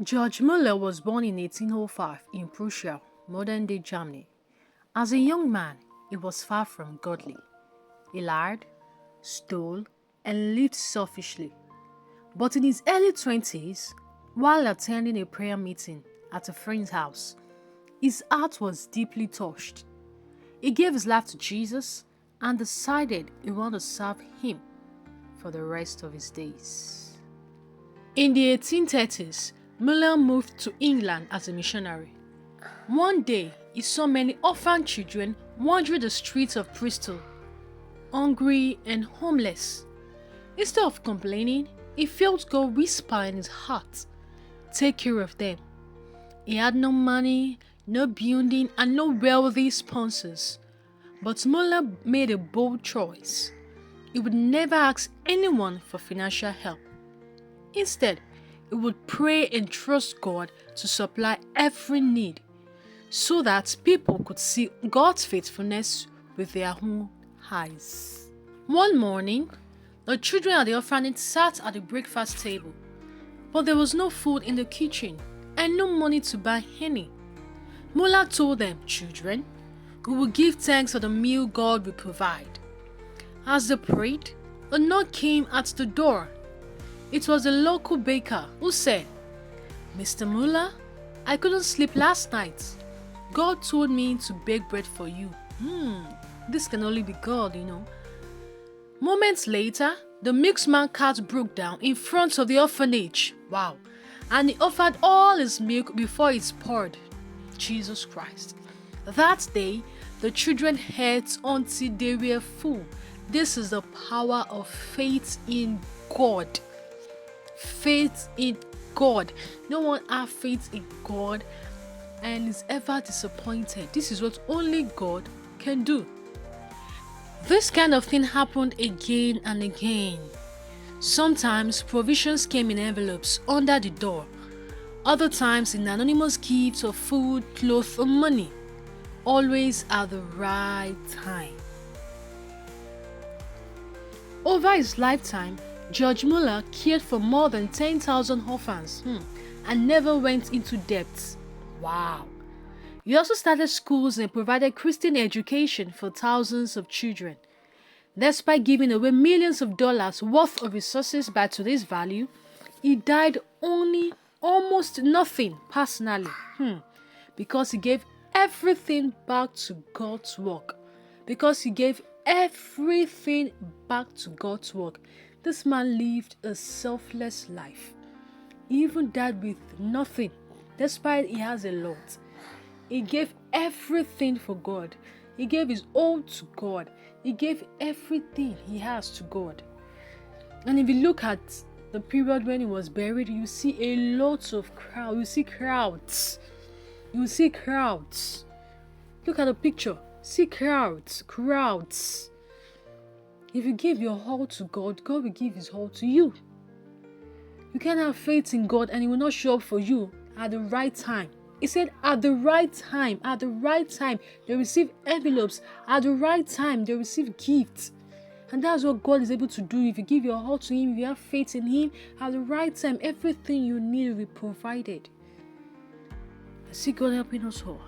George Muller was born in 1805 in Prussia, modern-day Germany. As a young man, he was far from godly. He lied, stole, and lived selfishly. But in his early 20s, while attending a prayer meeting at a friend's house, his heart was deeply touched. He gave his life to Jesus and decided he wanted to serve him for the rest of his days. In the 1830s, Muller moved to England as a missionary. One day, he saw many orphan children wandering the streets of Bristol, hungry and homeless. Instead of complaining, he felt God whisper in his heart, "Take care of them." He had no money, no building, and no wealthy sponsors. But Muller made a bold choice. He would never ask anyone for financial help. Instead, he would pray and trust God to supply every need so that people could see God's faithfulness with their own eyes. One morning, the children at the orphanage sat at the breakfast table, but there was no food in the kitchen and no money to buy any. Muller told them, "Children, we will give thanks for the meal God will provide." As they prayed, a knock came at the door. It was the local baker who said, "Mr. Muller, I couldn't sleep last night. God told me to bake bread for you." This can only be God, Moments later, the milkman cart broke down in front of the orphanage. Wow. And he offered all his milk before it's poured. Jesus Christ. That day, the children ate until they were full. This is the power of faith in God. Faith in God. No one has faith in God and is ever disappointed. This is what only God can do. This kind of thing happened again and again. Sometimes provisions came in envelopes under the door. Other times in anonymous gifts of food, clothes, or money. Always at the right time. Over his lifetime, George Muller cared for more than 10,000 orphans and never went into debt. Wow. He also started schools and provided Christian education for thousands of children. Despite giving away millions of dollars worth of resources by today's value, he died owning almost nothing personally because he gave everything back to God's work. This man lived a selfless life. He even died with nothing, despite he has a lot. He gave everything for God. He gave his all to God. He gave everything he has to God. And if you look at the period when he was buried, you see a lot of crowds. You see crowds. Look at the picture. See crowds. If you give your all to God, God will give his all to you. You can't have faith in God and he will not show up for you at the right time. He said at the right time, they receive envelopes. At the right time, they receive gifts. And that's what God is able to do. If you give your heart to him, if you have faith in him, at the right time, everything you need will be provided. I see God helping us all.